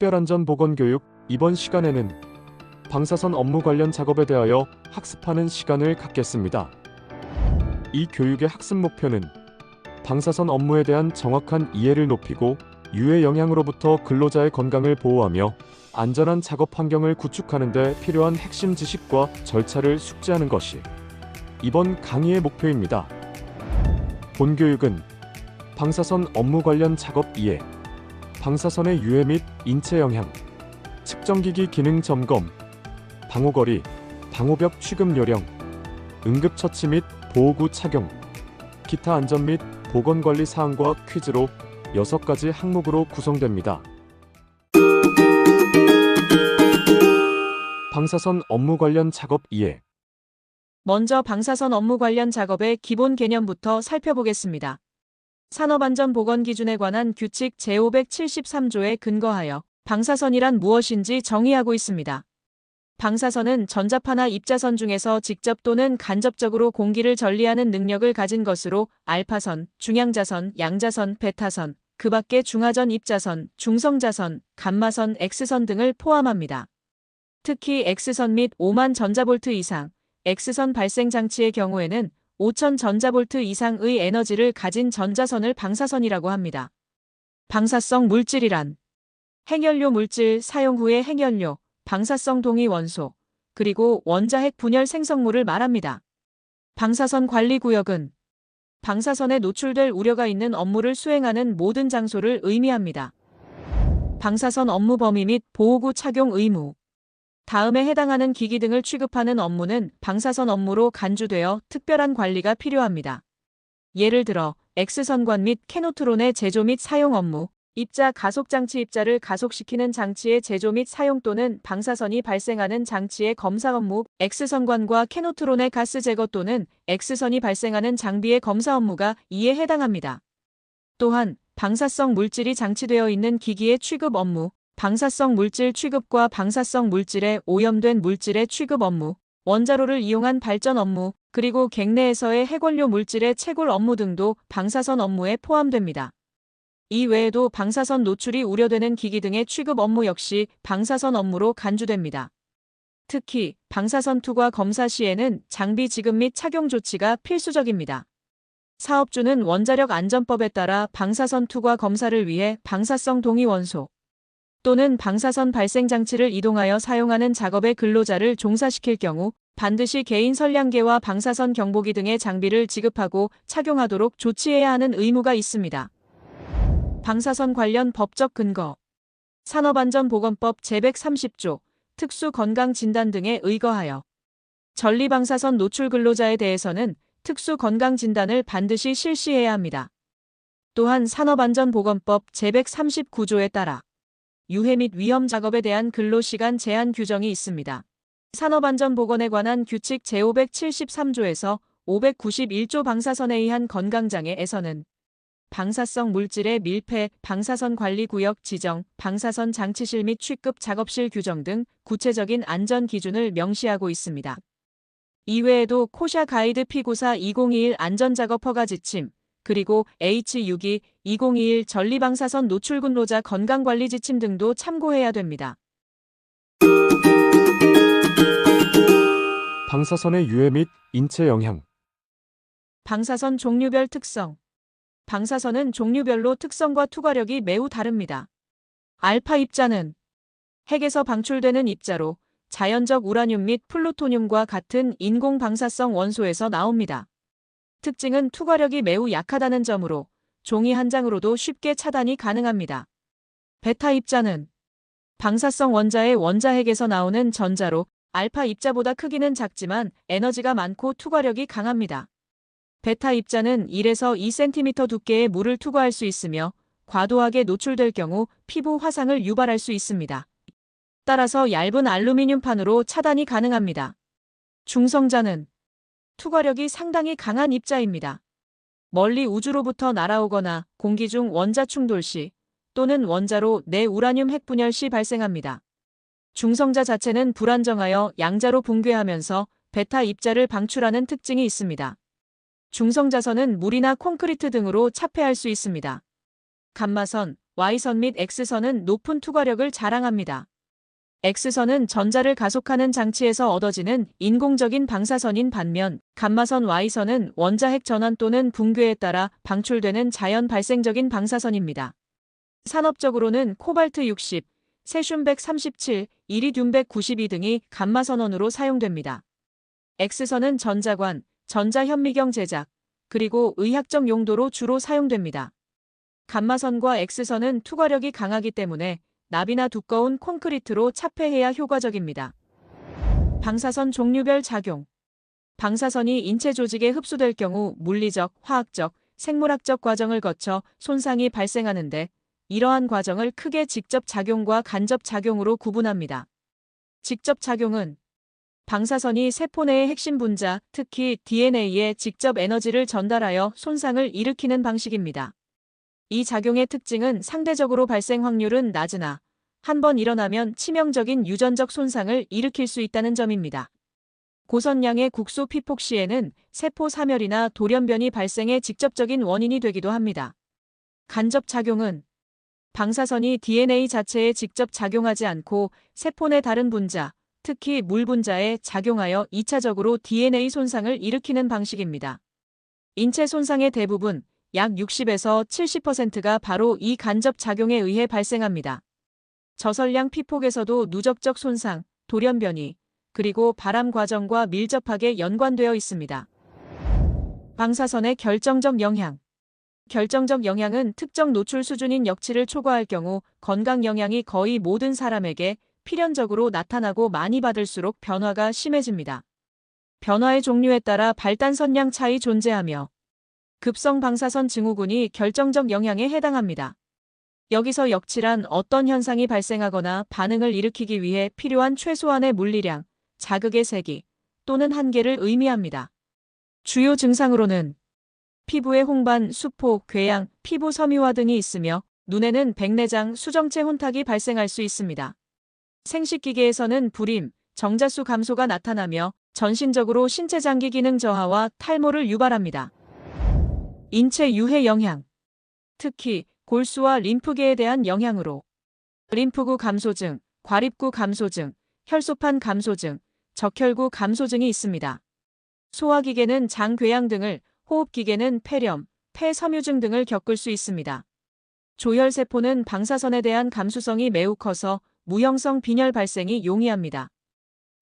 특별안전보건교육. 이번 시간에는 방사선 업무 관련 작업에 대하여 학습하는 시간을 갖겠습니다. 이 교육의 학습 목표는 방사선 업무에 대한 정확한 이해를 높이고 유해 영향으로부터 근로자의 건강을 보호하며 안전한 작업 환경을 구축하는 데 필요한 핵심 지식과 절차를 숙지하는 것이 이번 강의의 목표입니다. 본 교육은 방사선 업무 관련 작업 이해, 방사선의 유해 및 인체 영향, 측정기기 기능 점검, 방호거리, 방호벽 취급 요령, 응급처치 및 보호구 착용, 기타 안전 및 보건관리 사항과 퀴즈로 6가지 항목으로 구성됩니다. 방사선 업무 관련 작업 이해. 먼저 방사선 업무 관련 작업의 기본 개념부터 살펴보겠습니다. 산업안전보건기준에 관한 규칙 제573조에 근거하여 방사선이란 무엇인지 정의하고 있습니다. 방사선은 전자파나 입자선 중에서 직접 또는 간접적으로 공기를 전리하는 능력을 가진 것으로 알파선, 중향자선, 양자선, 베타선, 그 밖의 중하전 입자선, 중성자선, 감마선, X선 등을 포함합니다. 특히 X선 및 5만 전자볼트 이상, X선 발생 장치의 경우에는 5,000 전자볼트 이상의 에너지를 가진 전자선을 방사선이라고 합니다. 방사성 물질이란 핵연료 물질 사용 후의 핵연료, 방사성 동위 원소, 그리고 원자핵 분열 생성물을 말합니다. 방사선 관리 구역은 방사선에 노출될 우려가 있는 업무를 수행하는 모든 장소를 의미합니다. 방사선 업무 범위 및 보호구 착용 의무. 다음에 해당하는 기기 등을 취급하는 업무는 방사선 업무로 간주되어 특별한 관리가 필요합니다. 예를 들어 X선관 및 캐노트론의 제조 및 사용 업무, 입자 가속장치 입자를 가속시키는 장치의 제조 및 사용 또는 방사선이 발생하는 장치의 검사 업무, X선관과 캐노트론의 가스 제거 또는 X선이 발생하는 장비의 검사 업무가 이에 해당합니다. 또한 방사성 물질이 장치되어 있는 기기의 취급 업무, 방사성 물질 취급과 방사성 물질에 오염된 물질의 취급 업무, 원자로를 이용한 발전 업무, 그리고 객내에서의 핵원료 물질의 채굴 업무 등도 방사선 업무에 포함됩니다. 이 외에도 방사선 노출이 우려되는 기기 등의 취급 업무 역시 방사선 업무로 간주됩니다. 특히 방사선 투과 검사 시에는 장비 지급 및 착용 조치가 필수적입니다. 사업주는 원자력 안전법에 따라 방사선 투과 검사를 위해 방사성 동위 원소 또는 방사선 발생 장치를 이동하여 사용하는 작업에 근로자를 종사시킬 경우 반드시 개인 선량계와 방사선 경보기 등의 장비를 지급하고 착용하도록 조치해야 하는 의무가 있습니다. 방사선 관련 법적 근거. 산업안전보건법 제130조, 특수건강진단 등에 의거하여 전리방사선 노출 근로자에 대해서는 특수건강진단을 반드시 실시해야 합니다. 또한 산업안전보건법 제139조에 따라 유해 및 위험 작업에 대한 근로시간 제한 규정이 있습니다. 산업안전보건에 관한 규칙 제573조에서 591조 방사선에 의한 건강장애에서는 방사성 물질의 밀폐, 방사선 관리구역 지정, 방사선 장치실 및 취급 작업실 규정 등 구체적인 안전 기준을 명시하고 있습니다. 이외에도 코샤 가이드 P94 2021 안전작업 허가 지침, 그리고 H62 2021 전리방사선 노출 근로자 건강관리 지침 등도 참고해야 됩니다. 방사선의 유해 및 인체 영향. 방사선 종류별 특성. 방사선은 종류별로 특성과 투과력이 매우 다릅니다. 알파 입자는 핵에서 방출되는 입자로 자연적 우라늄 및 플루토늄과 같은 인공 방사성 원소에서 나옵니다. 특징은 투과력이 매우 약하다는 점으로 종이 한 장으로도 쉽게 차단이 가능합니다. 베타 입자는 방사성 원자의 원자핵에서 나오는 전자로 알파 입자보다 크기는 작지만 에너지가 많고 투과력이 강합니다. 베타 입자는 1에서 2cm 두께의 물을 투과할 수 있으며 과도하게 노출될 경우 피부 화상을 유발할 수 있습니다. 따라서 얇은 알루미늄판으로 차단이 가능합니다. 중성자는 투과력이 상당히 강한 입자입니다. 멀리 우주로부터 날아오거나 공기 중 원자 충돌 시 또는 원자로 내 우라늄 핵 분열 시 발생합니다. 중성자 자체는 불안정하여 양자로 붕괴하면서 베타 입자를 방출하는 특징이 있습니다. 중성자선은 물이나 콘크리트 등으로 차폐할 수 있습니다. 감마선, Y선 및 X선은 높은 투과력을 자랑합니다. X선은 전자를 가속하는 장치에서 얻어지는 인공적인 방사선인 반면 감마선 Y선은 원자핵 전환 또는 붕괴에 따라 방출되는 자연 발생적인 방사선입니다. 산업적으로는 코발트 60, 세슘 137, 이리듐 192 등이 감마선원으로 사용됩니다. X선은 전자관, 전자현미경 제작, 그리고 의학적 용도로 주로 사용됩니다. 감마선과 X선은 투과력이 강하기 때문에 납이나 두꺼운 콘크리트로 차폐해야 효과적입니다. 방사선 종류별 작용. 방사선이 인체 조직에 흡수될 경우 물리적, 화학적, 생물학적 과정을 거쳐 손상이 발생하는데 이러한 과정을 크게 직접 작용과 간접 작용으로 구분합니다. 직접 작용은 방사선이 세포 내의 핵심 분자, 특히 DNA에 직접 에너지를 전달하여 손상을 일으키는 방식입니다. 이 작용의 특징은 상대적으로 발생 확률은 낮으나 한 번 일어나면 치명적인 유전적 손상을 일으킬 수 있다는 점입니다. 고선량의 국소 피폭 시에는 세포 사멸이나 돌연변이 발생의 직접적인 원인이 되기도 합니다. 간접 작용은 방사선이 DNA 자체에 직접 작용하지 않고 세포 내 다른 분자, 특히 물 분자에 작용하여 2차적으로 DNA 손상을 일으키는 방식입니다. 인체 손상의 대부분, 약 60에서 70%가 바로 이 간접 작용에 의해 발생합니다. 저설량 피폭에서도 누적적 손상, 돌연변이, 그리고 발암 과정과 밀접하게 연관되어 있습니다. 방사선의 결정적 영향. 결정적 영향은 특정 노출 수준인 역치를 초과할 경우 건강 영향이 거의 모든 사람에게 필연적으로 나타나고 많이 받을수록 변화가 심해집니다. 변화의 종류에 따라 발단 선량 차이 존재하며 급성 방사선 증후군이 결정적 영향에 해당합니다. 여기서 역치란 어떤 현상이 발생하거나 반응을 일으키기 위해 필요한 최소한의 물리량, 자극의 세기 또는 한계를 의미합니다. 주요 증상으로는 피부에 홍반, 수포, 궤양, 피부 섬유화 등이 있으며 눈에는 백내장, 수정체 혼탁이 발생할 수 있습니다. 생식기계에서는 불임, 정자수 감소가 나타나며 전신적으로 신체 장기 기능 저하와 탈모를 유발합니다. 인체 유해 영향. 특히 골수와 림프계에 대한 영향으로 림프구 감소증, 과립구 감소증, 혈소판 감소증, 적혈구 감소증이 있습니다. 소화기계는 장궤양 등을, 호흡기계는 폐렴, 폐섬유증 등을 겪을 수 있습니다. 조혈세포는 방사선에 대한 감수성이 매우 커서 무형성 빈혈 발생이 용이합니다.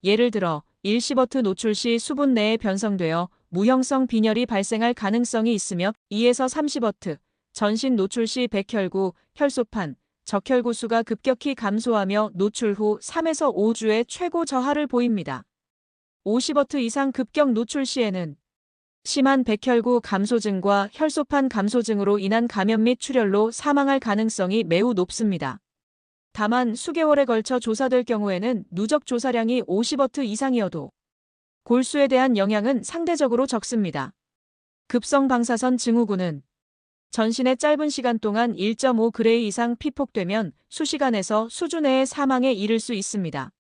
예를 들어 1시버트 노출 시 수분 내에 변성되어 무형성 빈혈이 발생할 가능성이 있으며 2에서 30버트, 전신 노출 시 백혈구, 혈소판, 적혈구 수가 급격히 감소하며 노출 후 3에서 5주에 최고 저하를 보입니다. 50버트 이상 급격 노출 시에는 심한 백혈구 감소증과 혈소판 감소증으로 인한 감염 및 출혈로 사망할 가능성이 매우 높습니다. 다만 수개월에 걸쳐 조사될 경우에는 누적 조사량이 50버트 이상이어도 골수에 대한 영향은 상대적으로 적습니다. 급성 방사선 증후군은 전신에 짧은 시간 동안 1.5g 이상 피폭되면 수시간에서 수주 내의 사망에 이를 수 있습니다.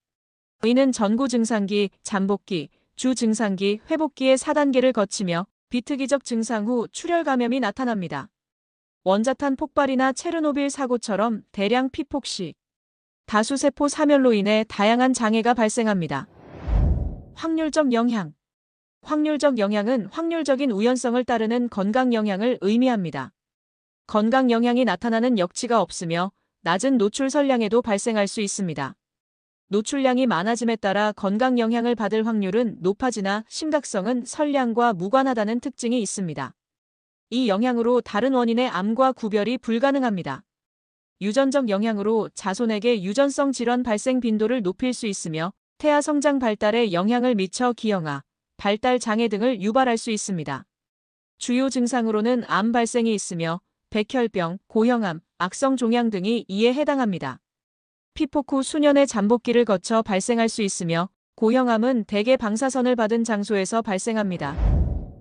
이는 전구 증상기, 잠복기, 주 증상기, 회복기의 4단계를 거치며 비특이적 증상 후 출혈 감염이 나타납니다. 원자탄 폭발이나 체르노빌 사고처럼 대량 피폭 시 다수세포 사멸로 인해 다양한 장애가 발생합니다. 확률적 영향. 확률적 영향은 확률적인 우연성을 따르는 건강 영향을 의미합니다. 건강 영향이 나타나는 역치가 없으며 낮은 노출 설량에도 발생할 수 있습니다. 노출량이 많아짐에 따라 건강 영향을 받을 확률은 높아지나 심각성은 설량과 무관하다는 특징이 있습니다. 이 영향으로 다른 원인의 암과 구별이 불가능합니다. 유전적 영향으로 자손에게 유전성 질환 발생 빈도를 높일 수 있으며 태아 성장 발달에 영향을 미쳐 기형아, 발달 장애 등을 유발할 수 있습니다. 주요 증상으로는 암 발생이 있으며 백혈병, 고형암, 악성 종양 등이 이에 해당합니다. 피폭 후 수년의 잠복기를 거쳐 발생할 수 있으며 고형암은 대개 방사선을 받은 장소에서 발생합니다.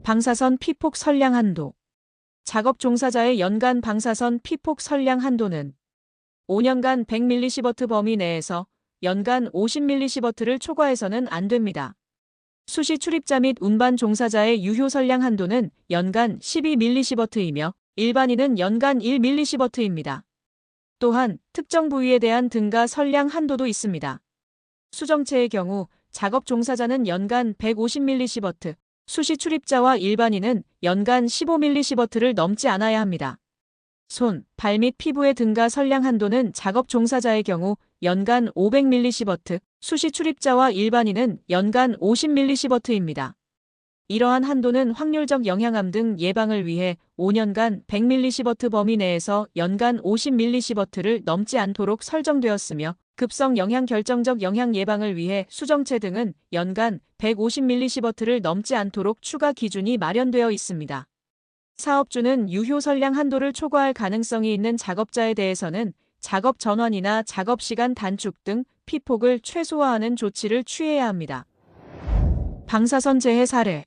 방사선 피폭 설량 한도. 작업 종사자의 연간 방사선 피폭 설량 한도는 5년간 100mSv 범위 내에서 연간 50mSv를 초과해서는 안 됩니다. 수시 출입자 및 운반 종사자의 유효 설량 한도는 연간 12mSv이며 일반인은 연간 1mSv입니다. 또한 특정 부위에 대한 등가 선량 한도도 있습니다. 수정체의 경우 작업 종사자는 연간 150mSv, 수시 출입자와 일반인은 연간 15mSv를 넘지 않아야 합니다. 손, 발 및 피부의 등가 선량 한도는 작업 종사자의 경우 연간 500mSv, 수시 출입자와 일반인은 연간 50mSv입니다. 이러한 한도는 확률적 영양암 등 예방을 위해 5년간 100mSv 범위 내에서 연간 50mSv를 넘지 않도록 설정되었으며, 급성 영양 결정적 영양 예방을 위해 수정체 등은 연간 150mSv를 넘지 않도록 추가 기준이 마련되어 있습니다. 사업주는 유효 선량 한도를 초과할 가능성이 있는 작업자에 대해서는 작업 전환이나 작업 시간 단축 등 피폭을 최소화하는 조치를 취해야 합니다. 방사선 재해 사례.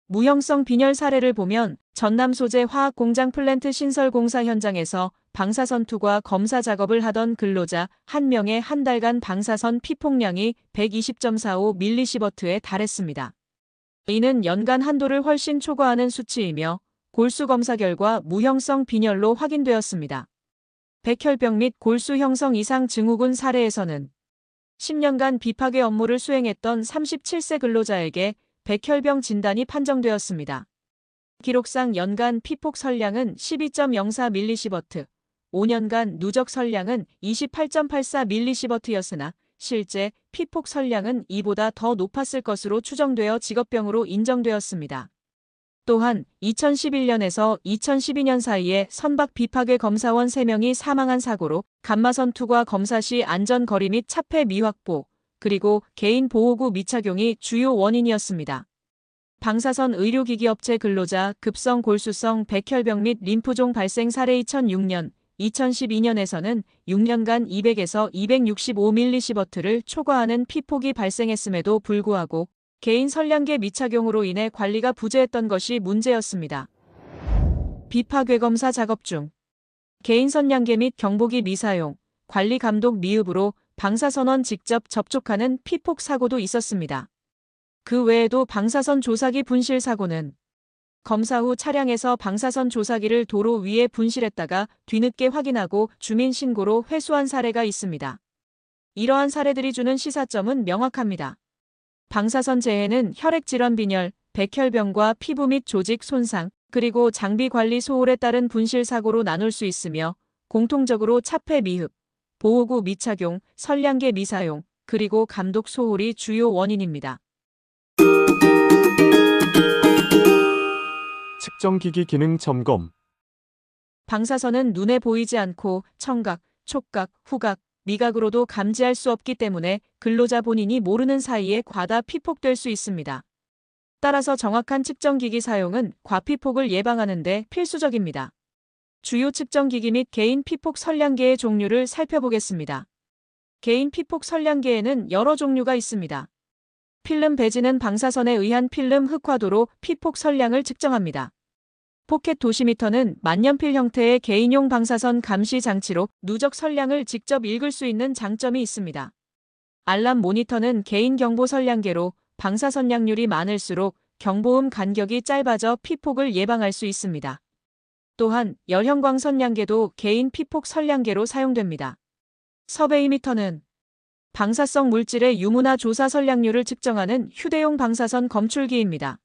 무형성 빈혈 사례를 보면 전남 소재 화학공장 플랜트 신설 공사 현장에서 방사선 투과 검사 작업을 하던 근로자 1명의 한 달간 방사선 피폭량이 120.45mSv에 달했습니다. 이는 연간 한도를 훨씬 초과하는 수치이며 골수 검사 결과 무형성 빈혈로 확인되었습니다. 백혈병 및 골수 형성 이상 증후군 사례에서는 10년간 비파괴 업무를 수행했던 37세 근로자에게 백혈병 진단이 판정되었습니다. 기록상 연간 피폭 설량은 12.04mSv, 5년간 누적 설량은 28.84mSv였으나 실제 피폭 설량은 이보다 더 높았을 것으로 추정되어 직업병으로 인정되었습니다. 또한 2011년에서 2012년 사이에 선박 비파괴 검사원 3명이 사망한 사고로 감마선 투과 검사 시 안전거리 및 차폐 미확보, 그리고 개인 보호구 미착용이 주요 원인이었습니다. 방사선 의료기기 업체 근로자 급성 골수성 백혈병 및 림프종 발생 사례 2006년, 2012년에서는 6년간 200에서 265mSv를 초과하는 피폭이 발생했음에도 불구하고 개인 선량계 미착용으로 인해 관리가 부재했던 것이 문제였습니다. 비파괴 검사 작업 중 개인 선량계 및 경보기 미사용, 관리 감독 미흡으로 방사선원 직접 접촉하는 피폭 사고도 있었습니다. 그 외에도 방사선 조사기 분실 사고는 검사 후 차량에서 방사선 조사기를 도로 위에 분실했다가 뒤늦게 확인하고 주민 신고로 회수한 사례가 있습니다. 이러한 사례들이 주는 시사점은 명확합니다. 방사선 재해는 혈액질환 빈혈, 백혈병과 피부 및 조직 손상, 그리고 장비 관리 소홀에 따른 분실 사고로 나눌 수 있으며 공통적으로 차폐 미흡, 보호구 미착용, 선량계 미사용, 그리고 감독 소홀이 주요 원인입니다. 측정기기 기능 점검. 방사선은 눈에 보이지 않고 청각, 촉각, 후각, 미각으로도 감지할 수 없기 때문에 근로자 본인이 모르는 사이에 과다 피폭될 수 있습니다. 따라서 정확한 측정기기 사용은 과피폭을 예방하는 데 필수적입니다. 주요 측정기기 및 개인 피폭 선량계의 종류를 살펴보겠습니다. 개인 피폭 선량계에는 여러 종류가 있습니다. 필름 배지는 방사선에 의한 필름 흑화도로 피폭 선량을 측정합니다. 포켓 도시미터는 만년필 형태의 개인용 방사선 감시 장치로 누적 선량을 직접 읽을 수 있는 장점이 있습니다. 알람 모니터는 개인 경보 선량계로 방사선량률이 많을수록 경보음 간격이 짧아져 피폭을 예방할 수 있습니다. 또한 열형광 선량계도 개인 피폭 선량계로 사용됩니다. 서베이미터는 방사성 물질의 유무나 조사 선량률을 측정하는 휴대용 방사선 검출기입니다.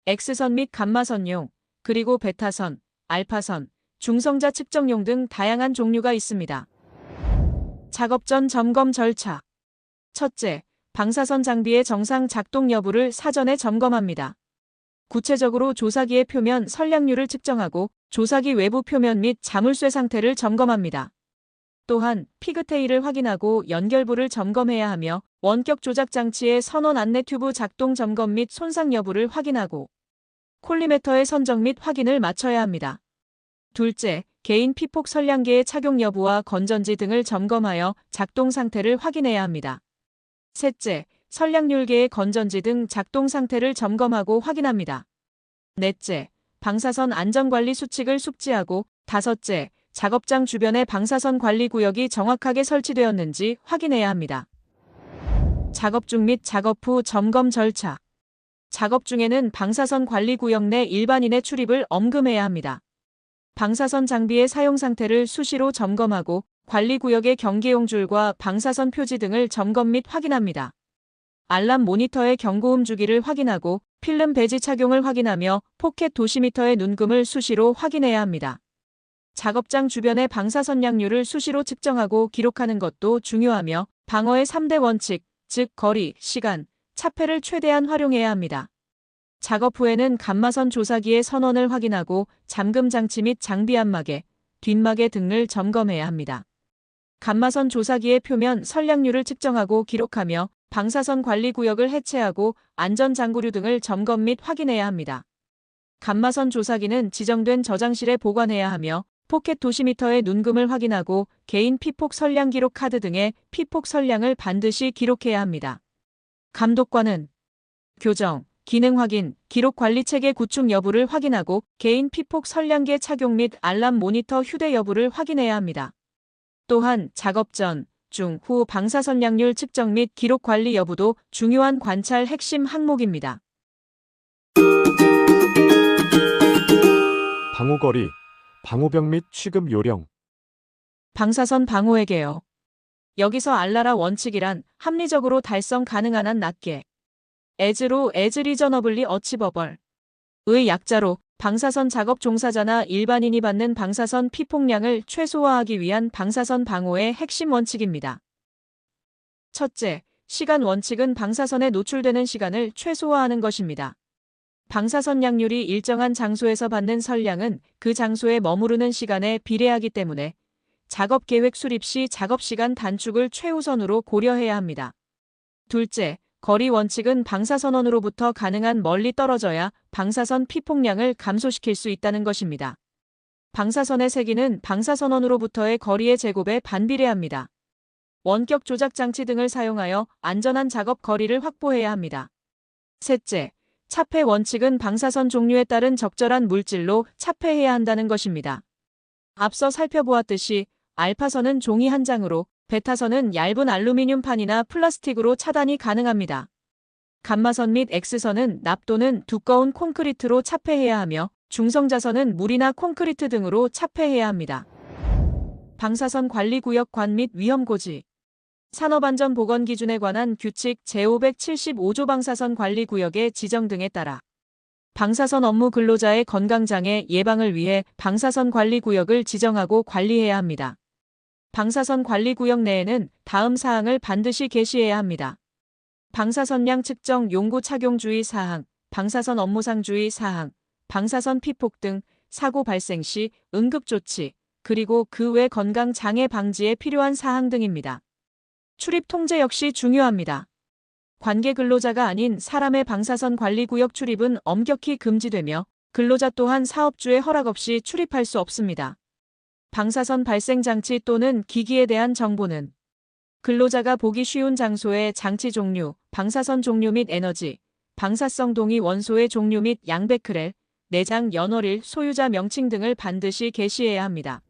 X선 및 감마선용, 그리고 베타선, 알파선, 중성자 측정용 등 다양한 종류가 있습니다. 작업 전 점검 절차. 첫째, 방사선 장비의 정상 작동 여부를 사전에 점검합니다. 구체적으로 조사기의 표면 선량률을 측정하고 조사기 외부 표면 및 자물쇠 상태를 점검합니다. 또한 피그테일을 확인하고 연결부를 점검해야 하며 원격 조작 장치의 선원 안내 튜브 작동 점검 및 손상 여부를 확인하고 콜리메터의 선정 및 확인을 마쳐야 합니다. 둘째, 개인 피폭 선량계의 착용 여부와 건전지 등을 점검하여 작동 상태를 확인해야 합니다. 셋째, 선량률계의 건전지 등 작동 상태를 점검하고 확인합니다. 넷째, 방사선 안전관리 수칙을 숙지하고 다섯째, 작업장 주변에 방사선 관리 구역이 정확하게 설치되었는지 확인해야 합니다. 작업 중 및 작업 후 점검 절차. 작업 중에는 방사선 관리 구역 내 일반인의 출입을 엄금해야 합니다. 방사선 장비의 사용 상태를 수시로 점검하고 관리구역의 경계용 줄과 방사선 표지 등을 점검 및 확인합니다. 알람 모니터의 경고음 주기를 확인하고 필름 배지 착용을 확인하며 포켓 도시미터의 눈금을 수시로 확인해야 합니다. 작업장 주변의 방사선량률을 수시로 측정하고 기록하는 것도 중요하며 방어의 3대 원칙, 즉 거리, 시간, 차폐를 최대한 활용해야 합니다. 작업 후에는 감마선 조사기의 선원을 확인하고 잠금 장치 및 장비 안마개, 뒷마개 등을 점검해야 합니다. 감마선 조사기의 표면 선량률을 측정하고 기록하며 방사선 관리 구역을 해체하고 안전장구류 등을 점검 및 확인해야 합니다. 감마선 조사기는 지정된 저장실에 보관해야 하며 포켓 도시미터의 눈금을 확인하고 개인 피폭 선량 기록 카드 등의 피폭 선량을 반드시 기록해야 합니다. 감독관은 교정, 기능 확인, 기록 관리 체계 구축 여부를 확인하고 개인 피폭 선량계 착용 및 알람 모니터 휴대 여부를 확인해야 합니다. 또한 작업 전, 중, 후 방사선량률 측정 및 기록 관리 여부도 중요한 관찰 핵심 항목입니다. 방호거리, 방호벽 및 취급 요령. 방사선 방호의 개요. 여기서 알라라 원칙이란 합리적으로 달성 가능한 한 낮게 as reasonably achievable 의 약자로 방사선 작업 종사자나 일반인이 받는 방사선 피폭량을 최소화하기 위한 방사선 방호의 핵심 원칙입니다. 첫째, 시간 원칙은 방사선에 노출되는 시간을 최소화하는 것입니다. 방사선 양률이 일정한 장소에서 받는 선량은 그 장소에 머무르는 시간에 비례하기 때문에 작업 계획 수립 시 작업 시간 단축을 최우선으로 고려해야 합니다. 둘째, 거리 원칙은 방사선원으로부터 가능한 멀리 떨어져야 방사선 피폭량을 감소시킬 수 있다는 것입니다. 방사선의 세기는 방사선원으로부터의 거리의 제곱에 반비례합니다. 원격 조작 장치 등을 사용하여 안전한 작업 거리를 확보해야 합니다. 셋째, 차폐 원칙은 방사선 종류에 따른 적절한 물질로 차폐해야 한다는 것입니다. 앞서 살펴보았듯이 알파선은 종이 한 장으로, 베타선은 얇은 알루미늄판이나 플라스틱으로 차단이 가능합니다. 감마선 및 X선은 납 또는 두꺼운 콘크리트로 차폐해야 하며 중성자선은 물이나 콘크리트 등으로 차폐해야 합니다. 방사선 관리구역 관 및 위험고지. 산업안전보건기준에 관한 규칙 제575조 방사선 관리구역의 지정 등에 따라 방사선 업무 근로자의 건강장애 예방을 위해 방사선 관리구역을 지정하고 관리해야 합니다. 방사선 관리구역 내에는 다음 사항을 반드시 게시해야 합니다. 방사선량 측정 용구 착용 주의 사항, 방사선 업무상 주의 사항, 방사선 피폭 등 사고 발생 시 응급조치, 그리고 그 외 건강장애 방지에 필요한 사항 등입니다. 출입 통제 역시 중요합니다. 관계 근로자가 아닌 사람의 방사선 관리구역 출입은 엄격히 금지되며 근로자 또한 사업주의 허락 없이 출입할 수 없습니다. 방사선 발생 장치 또는 기기에 대한 정보는 근로자가 보기 쉬운 장소의 장치 종류, 방사선 종류 및 에너지, 방사성 동위 원소의 종류 및 양베크렐, 내장 연월일, 소유자 명칭 등을 반드시 게시해야 합니다.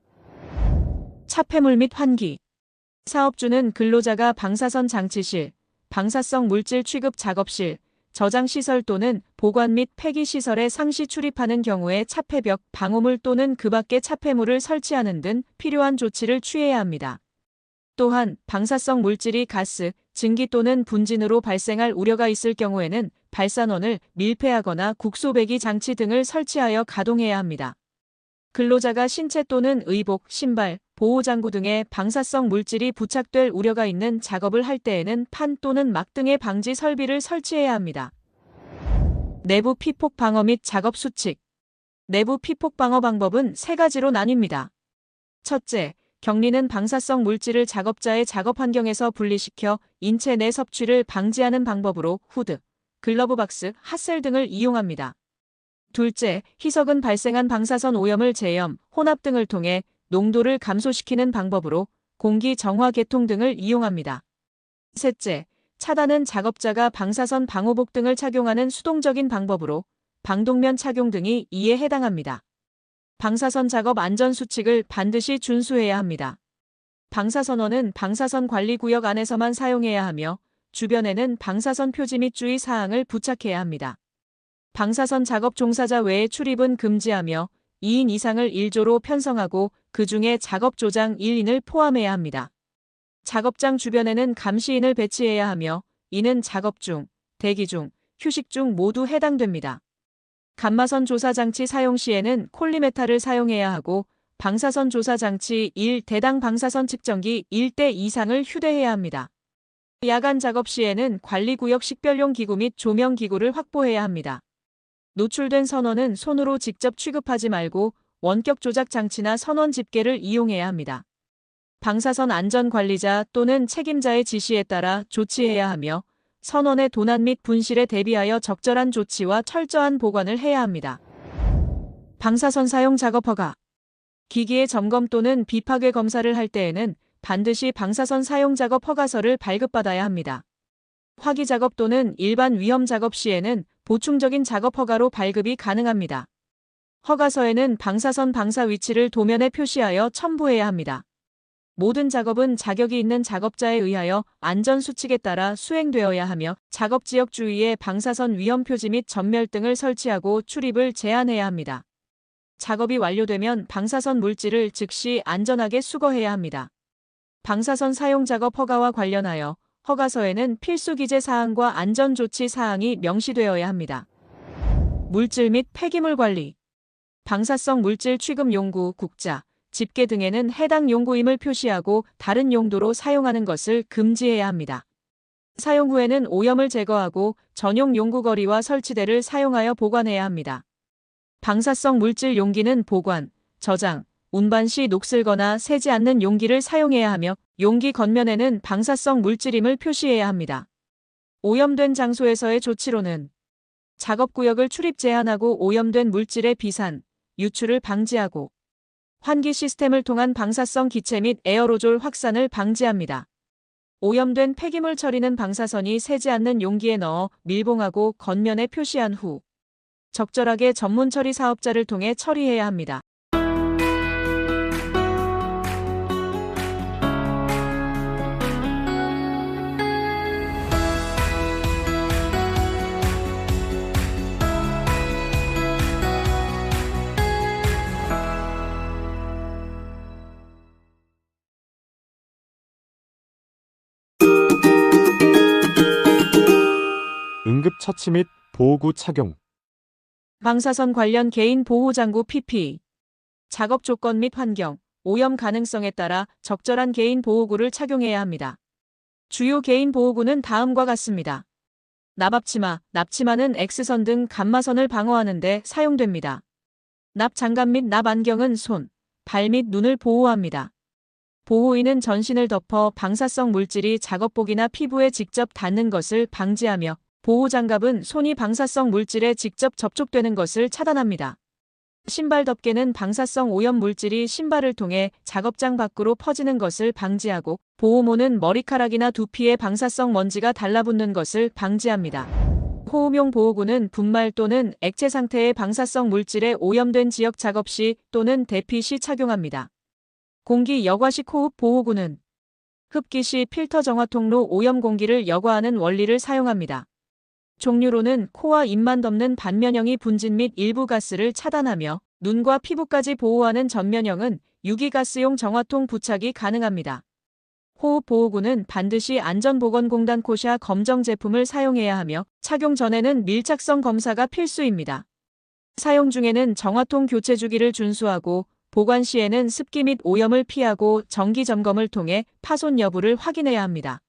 차폐물 및 환기. 사업주는 근로자가 방사선 장치실, 방사성 물질 취급 작업실, 저장시설 또는 보관 및 폐기시설에 상시 출입하는 경우에 차폐벽, 방호물 또는 그 밖의 차폐물을 설치하는 등 필요한 조치를 취해야 합니다. 또한 방사성 물질이 가스, 증기 또는 분진으로 발생할 우려가 있을 경우에는 발산원을 밀폐하거나 국소배기 장치 등을 설치하여 가동해야 합니다. 근로자가 신체 또는 의복, 신발, 보호장구 등의 방사성 물질이 부착될 우려가 있는 작업을 할 때에는 판 또는 막 등의 방지 설비를 설치해야 합니다. 내부 피폭 방어 및 작업 수칙. 내부 피폭 방어 방법은 세 가지로 나뉩니다. 첫째, 격리는 방사성 물질을 작업자의 작업 환경에서 분리시켜 인체 내 섭취를 방지하는 방법으로 후드, 글러브 박스, 핫셀 등을 이용합니다. 둘째, 희석은 발생한 방사선 오염을 재염, 혼합 등을 통해 농도를 감소시키는 방법으로 공기 정화 계통 등을 이용합니다. 셋째, 차단은 작업자가 방사선 방호복 등을 착용하는 수동적인 방법으로 방독면 착용 등이 이에 해당합니다. 방사선 작업 안전 수칙을 반드시 준수해야 합니다. 방사선원은 방사선 관리구역 안에서만 사용해야 하며 주변에는 방사선 표지 및 주의 사항을 부착해야 합니다. 방사선 작업 종사자 외의 출입은 금지하며 2인 이상을 1조로 편성하고 그 중에 작업조장 1인을 포함해야 합니다. 작업장 주변에는 감시인을 배치해야 하며 이는 작업 중, 대기 중, 휴식 중 모두 해당됩니다. 감마선 조사 장치 사용 시에는 콜리메타를 사용해야 하고 방사선 조사 장치 1대당 방사선 측정기 1대 이상을 휴대해야 합니다. 야간 작업 시에는 관리구역 식별용 기구 및 조명 기구를 확보해야 합니다. 노출된 선원은 손으로 직접 취급하지 말고 원격 조작 장치나 선원 집게를 이용해야 합니다. 방사선 안전관리자 또는 책임자의 지시에 따라 조치해야 하며 선원의 도난 및 분실에 대비하여 적절한 조치와 철저한 보관을 해야 합니다. 방사선 사용 작업 허가. 기기의 점검 또는 비파괴 검사를 할 때에는 반드시 방사선 사용 작업 허가서를 발급받아야 합니다. 화기 작업 또는 일반 위험 작업 시에는 보충적인 작업 허가로 발급이 가능합니다. 허가서에는 방사선 방사 위치를 도면에 표시하여 첨부해야 합니다. 모든 작업은 자격이 있는 작업자에 의하여 안전수칙에 따라 수행되어야 하며 작업지역 주위에 방사선 위험 표지 및 전멸 등을 설치하고 출입을 제한해야 합니다. 작업이 완료되면 방사선 물질을 즉시 안전하게 수거해야 합니다. 방사선 사용 작업 허가와 관련하여 허가서에는 필수 기재 사항과 안전조치 사항이 명시되어야 합니다. 물질 및 폐기물 관리. 방사성 물질 취급 용구, 국자, 집게 등에는 해당 용구임을 표시하고 다른 용도로 사용하는 것을 금지해야 합니다. 사용 후에는 오염을 제거하고 전용 용구거리와 설치대를 사용하여 보관해야 합니다. 방사성 물질 용기는 보관, 저장, 운반 시 녹슬거나 새지 않는 용기를 사용해야 하며 용기 겉면에는 방사성 물질임을 표시해야 합니다. 오염된 장소에서의 조치로는 작업구역을 출입 제한하고 오염된 물질의 비산, 유출을 방지하고 환기 시스템을 통한 방사성 기체 및 에어로졸 확산을 방지합니다. 오염된 폐기물 처리는 방사선이 새지 않는 용기에 넣어 밀봉하고 겉면에 표시한 후 적절하게 전문 처리 사업자를 통해 처리해야 합니다. 응급처치 및 보호구 착용. 방사선 관련 개인 보호장구 PPE. 작업 조건 및 환경, 오염 가능성에 따라 적절한 개인 보호구를 착용해야 합니다. 주요 개인 보호구는 다음과 같습니다. 납압치마, 납치마는 X선 등 감마선을 방어하는 데 사용됩니다. 납장갑 및 납안경은 손, 발 및 눈을 보호합니다. 보호의는 전신을 덮어 방사성 물질이 작업복이나 피부에 직접 닿는 것을 방지하며 보호장갑은 손이 방사성 물질에 직접 접촉되는 것을 차단합니다. 신발 덮개는 방사성 오염 물질이 신발을 통해 작업장 밖으로 퍼지는 것을 방지하고 보호모는 머리카락이나 두피에 방사성 먼지가 달라붙는 것을 방지합니다. 호흡용 보호구는 분말 또는 액체 상태의 방사성 물질에 오염된 지역 작업 시 또는 대피 시 착용합니다. 공기 여과식 호흡 보호구는 흡기 시 필터 정화 통로 오염 공기를 여과하는 원리를 사용합니다. 종류로는 코와 입만 덮는 반면형이 분진 및 일부 가스를 차단하며 눈과 피부까지 보호하는 전면형은 유기가스용 정화통 부착이 가능합니다. 호흡 보호구는 반드시 안전보건공단 코샤 검정 제품을 사용해야 하며 착용 전에는 밀착성 검사가 필수입니다. 사용 중에는 정화통 교체 주기를 준수하고 보관 시에는 습기 및 오염을 피하고 정기 점검을 통해 파손 여부를 확인해야 합니다.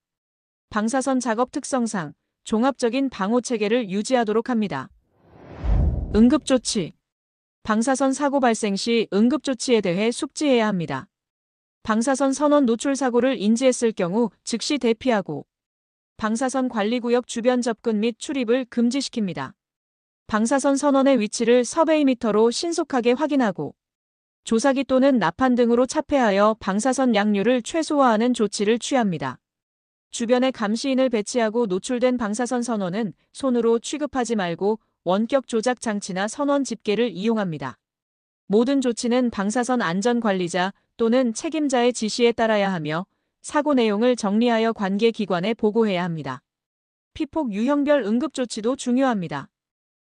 방사선 작업 특성상 종합적인 방호 체계를 유지하도록 합니다. 응급조치. 방사선 사고 발생 시 응급조치에 대해 숙지해야 합니다. 방사선 선원 노출 사고를 인지했을 경우 즉시 대피하고 방사선 관리구역 주변 접근 및 출입을 금지시킵니다. 방사선 선원의 위치를 서베이미터로 신속하게 확인하고 조사기 또는 나판 등으로 차폐하여 방사선 양류를 최소화하는 조치를 취합니다. 주변에 감시인을 배치하고 노출된 방사선 선원은 손으로 취급하지 말고 원격 조작 장치나 선원 집게를 이용합니다. 모든 조치는 방사선 안전관리자 또는 책임자의 지시에 따라야 하며 사고 내용을 정리하여 관계 기관에 보고해야 합니다. 피폭 유형별 응급조치도 중요합니다.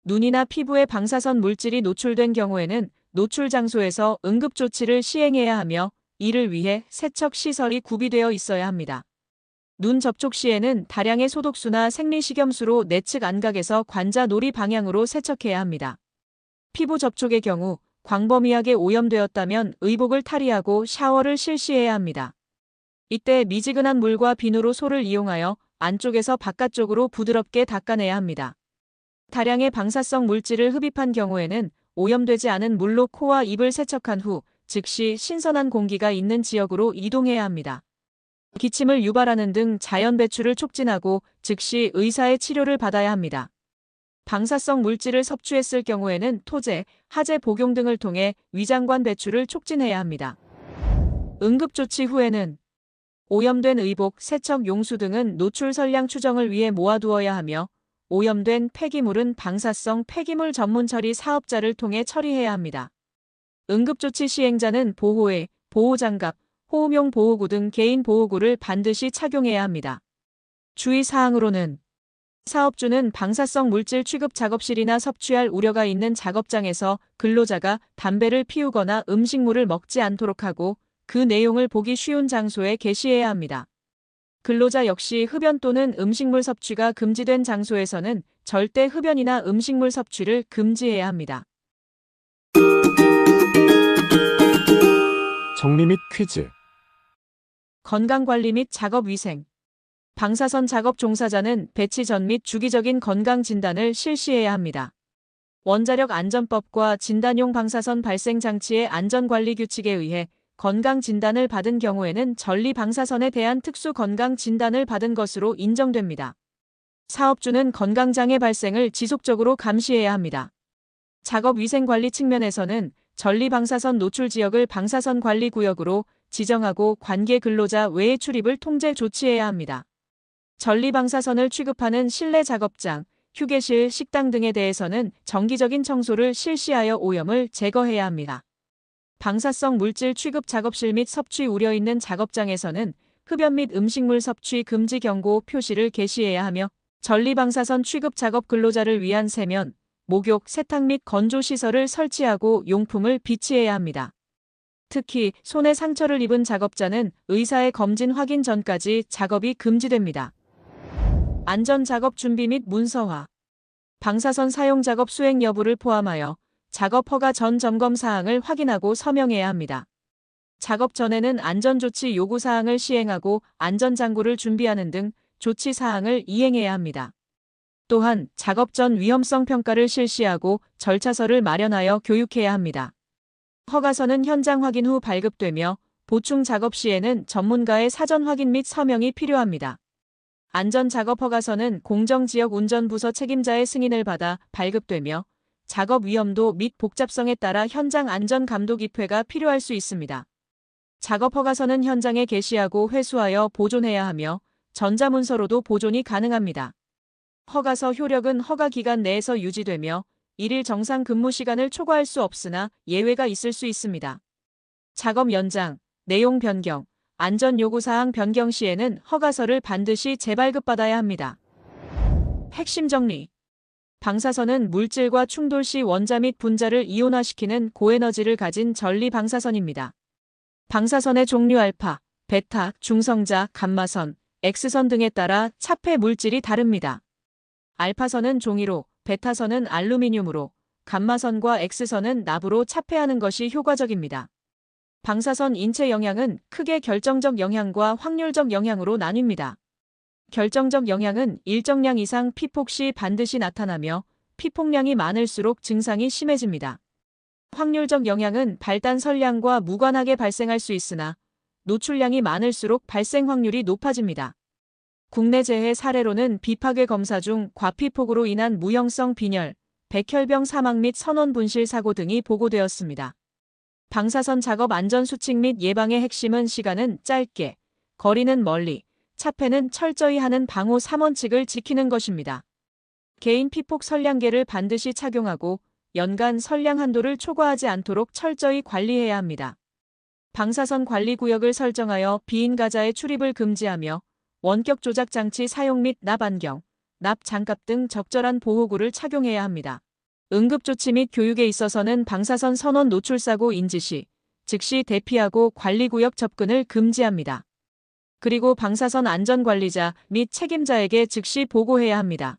눈이나 피부에 방사선 물질이 노출된 경우에는 노출 장소에서 응급조치를 시행해야 하며 이를 위해 세척 시설이 구비되어 있어야 합니다. 눈 접촉 시에는 다량의 소독수나 생리식염수로 내측 안각에서 관자 놀이 방향으로 세척해야 합니다. 피부 접촉의 경우 광범위하게 오염되었다면 의복을 탈의하고 샤워를 실시해야 합니다. 이때 미지근한 물과 비누로 솔을 이용하여 안쪽에서 바깥쪽으로 부드럽게 닦아내야 합니다. 다량의 방사성 물질을 흡입한 경우에는 오염되지 않은 물로 코와 입을 세척한 후 즉시 신선한 공기가 있는 지역으로 이동해야 합니다. 기침을 유발하는 등 자연 배출을 촉진하고 즉시 의사의 치료를 받아야 합니다. 방사성 물질을 섭취했을 경우에는 토제, 하제 복용 등을 통해 위장관 배출을 촉진해야 합니다. 응급조치 후에는 오염된 의복, 세척 용수 등은 노출 선량 추정을 위해 모아두어야 하며 오염된 폐기물은 방사성 폐기물 전문 처리 사업자를 통해 처리해야 합니다. 응급조치 시행자는 보호에, 보호장갑, 호흡용 보호구 등 개인 보호구를 반드시 착용해야 합니다. 주의사항으로는 사업주는 방사성 물질 취급 작업실이나 섭취할 우려가 있는 작업장에서 근로자가 담배를 피우거나 음식물을 먹지 않도록 하고 그 내용을 보기 쉬운 장소에 게시해야 합니다. 근로자 역시 흡연 또는 음식물 섭취가 금지된 장소에서는 절대 흡연이나 음식물 섭취를 금지해야 합니다. 정리 및 퀴즈. 건강관리 및 작업위생. 방사선 작업 종사자는 배치 전 및 주기적인 건강진단을 실시해야 합니다. 원자력 안전법과 진단용 방사선 발생 장치의 안전관리 규칙에 의해 건강진단을 받은 경우에는 전리 방사선에 대한 특수 건강진단을 받은 것으로 인정됩니다. 사업주는 건강장애 발생을 지속적으로 감시해야 합니다. 작업위생관리 측면에서는 전리 방사선 노출 지역을 방사선 관리 구역으로 지정하고 관계 근로자 외의 출입을 통제 조치해야 합니다. 전리 방사선을 취급하는 실내 작업장, 휴게실, 식당 등에 대해서는 정기적인 청소를 실시하여 오염을 제거해야 합니다. 방사성 물질 취급 작업실 및 섭취 우려 있는 작업장에서는 흡연 및 음식물 섭취 금지 경고 표시를 게시해야 하며 전리 방사선 취급 작업 근로자를 위한 세면, 목욕, 세탁 및 건조 시설을 설치하고 용품을 비치해야 합니다. 특히 손에 상처를 입은 작업자는 의사의 검진 확인 전까지 작업이 금지됩니다. 안전작업 준비 및 문서화. 방사선 사용 작업 수행 여부를 포함하여 작업 허가 전 점검 사항을 확인하고 서명해야 합니다. 작업 전에는 안전조치 요구사항을 시행하고 안전장구를 준비하는 등 조치 사항을 이행해야 합니다. 또한 작업 전 위험성 평가를 실시하고 절차서를 마련하여 교육해야 합니다. 허가서는 현장 확인 후 발급되며 보충 작업 시에는 전문가의 사전 확인 및 서명이 필요합니다. 안전작업허가서는 공정지역운전부서 책임자의 승인을 받아 발급되며 작업 위험도 및 복잡성에 따라 현장 안전감독 입회가 필요할 수 있습니다. 작업허가서는 현장에 게시하고 회수하여 보존해야 하며 전자문서로도 보존이 가능합니다. 허가서 효력은 허가 기간 내에서 유지되며 1일 정상 근무 시간을 초과할 수 없으나 예외가 있을 수 있습니다. 작업 연장, 내용 변경, 안전요구사항 변경 시에는 허가서를 반드시 재발급받아야 합니다. 핵심 정리. 방사선은 물질과 충돌 시 원자 및 분자를 이온화시키는 고에너지를 가진 전리 방사선입니다. 방사선의 종류 알파, 베타, 중성자, 감마선, X선 등에 따라 차폐 물질이 다릅니다. 알파선은 종이로, 베타선은 알루미늄으로, 감마선과 X선은 납으로 차폐하는 것이 효과적입니다. 방사선 인체 영향은 크게 결정적 영향과 확률적 영향으로 나뉩니다. 결정적 영향은 일정량 이상 피폭 시 반드시 나타나며 피폭량이 많을수록 증상이 심해집니다. 확률적 영향은 발단 선량과 무관하게 발생할 수 있으나 노출량이 많을수록 발생 확률이 높아집니다. 국내 재해 사례로는 비파괴 검사 중 과피폭으로 인한 무형성 빈혈, 백혈병 사망 및 선원 분실 사고 등이 보고되었습니다. 방사선 작업 안전 수칙 및 예방의 핵심은 시간은 짧게, 거리는 멀리, 차폐는 철저히 하는 방호 3원칙을 지키는 것입니다. 개인 피폭 선량계를 반드시 착용하고 연간 선량 한도를 초과하지 않도록 철저히 관리해야 합니다. 방사선 관리 구역을 설정하여 비인 가자의 출입을 금지하며 원격 조작 장치 사용 및 납 안경, 납 장갑 등 적절한 보호구를 착용해야 합니다. 응급조치 및 교육에 있어서는 방사선 선원 노출 사고 인지 시 즉시 대피하고 관리구역 접근을 금지합니다. 그리고 방사선 안전관리자 및 책임자에게 즉시 보고해야 합니다.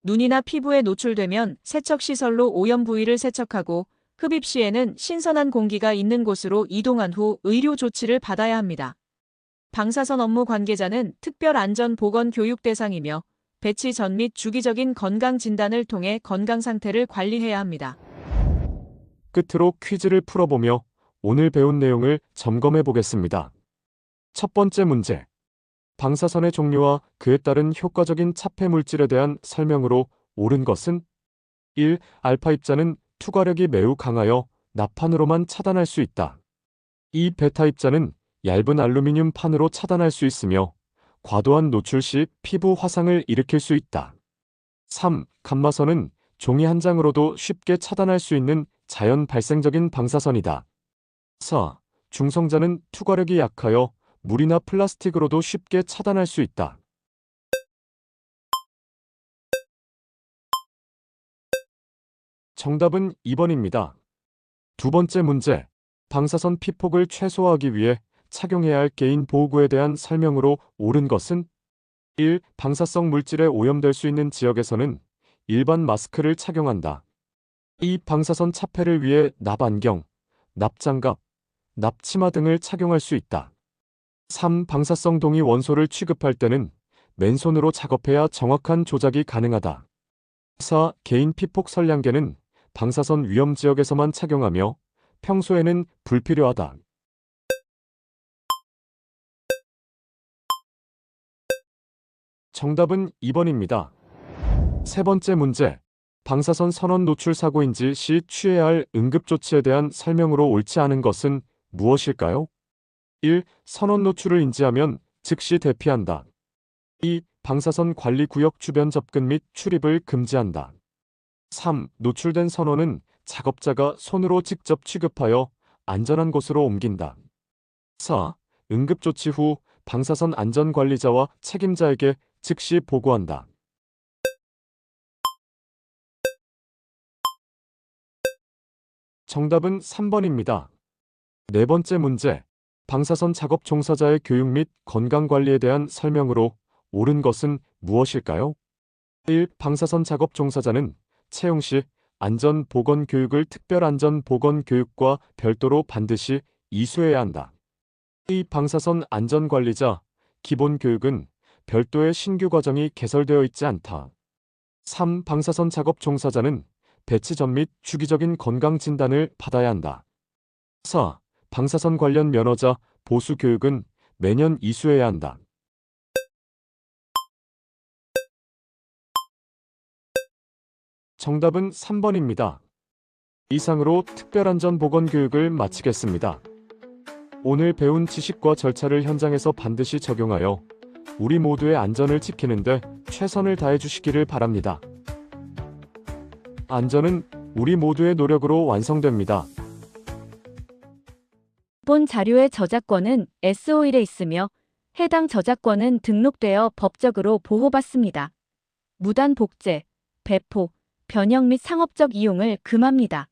눈이나 피부에 노출되면 세척시설로 오염 부위를 세척하고 흡입 시에는 신선한 공기가 있는 곳으로 이동한 후 의료 조치를 받아야 합니다. 방사선 업무 관계자는 특별 안전 보건 교육 대상이며 배치 전 및 주기적인 건강 진단을 통해 건강 상태를 관리해야 합니다. 끝으로 퀴즈를 풀어보며 오늘 배운 내용을 점검해 보겠습니다. 첫 번째 문제. 방사선의 종류와 그에 따른 효과적인 차폐 물질에 대한 설명으로 옳은 것은 1. 알파 입자는 투과력이 매우 강하여 납판으로만 차단할 수 있다. 2. 베타 입자는 얇은 알루미늄 판으로 차단할 수 있으며 과도한 노출 시 피부 화상을 일으킬 수 있다. 3. 감마선은 종이 한 장으로도 쉽게 차단할 수 있는 자연 발생적인 방사선이다. 4. 중성자는 투과력이 약하여 물이나 플라스틱으로도 쉽게 차단할 수 있다. 정답은 2번입니다. 두 번째 문제. 방사선 피폭을 최소화하기 위해 착용해야 할 개인 보호구에 대한 설명으로 옳은 것은 1. 방사성 물질에 오염될 수 있는 지역에서는 일반 마스크를 착용한다. 2. 방사선 차폐를 위해 납안경, 납장갑, 납치마 등을 착용할 수 있다. 3. 방사성 동위 원소를 취급할 때는 맨손으로 작업해야 정확한 조작이 가능하다. 4. 개인 피폭 선량계는 방사선 위험 지역에서만 착용하며 평소에는 불필요하다. 정답은 2번입니다. 세 번째 문제. 방사선 선원 노출 사고 인지 시 취해야 할 응급조치에 대한 설명으로 옳지 않은 것은 무엇일까요? 1. 선원 노출을 인지하면 즉시 대피한다. 2. 방사선 관리 구역 주변 접근 및 출입을 금지한다. 3. 노출된 선원은 작업자가 손으로 직접 취급하여 안전한 곳으로 옮긴다. 4. 응급조치 후 방사선 안전관리자와 책임자에게 즉시 보고한다. 정답은 3번입니다. 네 번째 문제. 방사선 작업 종사자의 교육 및 건강관리에 대한 설명으로 옳은 것은 무엇일까요? 1. 방사선 작업 종사자는 채용 시 안전보건교육을 특별안전보건교육과 별도로 반드시 이수해야 한다. 2. 방사선 안전관리자 기본교육은 별도의 신규 과정이 개설되어 있지 않다. 3. 방사선 작업 종사자는 배치 전 및 주기적인 건강진단을 받아야 한다. 4. 방사선 관련 면허자 보수 교육은 매년 이수해야 한다. 정답은 3번입니다. 이상으로 특별안전보건교육을 마치겠습니다. 오늘 배운 지식과 절차를 현장에서 반드시 적용하여 우리 모두의 안전을 지키는 데 최선을 다해 주시기를 바랍니다. 안전은 우리 모두의 노력으로 완성됩니다. 본 자료의 저작권은 S-OIL에 있으며 해당 저작권은 등록되어 법적으로 보호받습니다. 무단 복제, 배포, 변형 및 상업적 이용을 금합니다.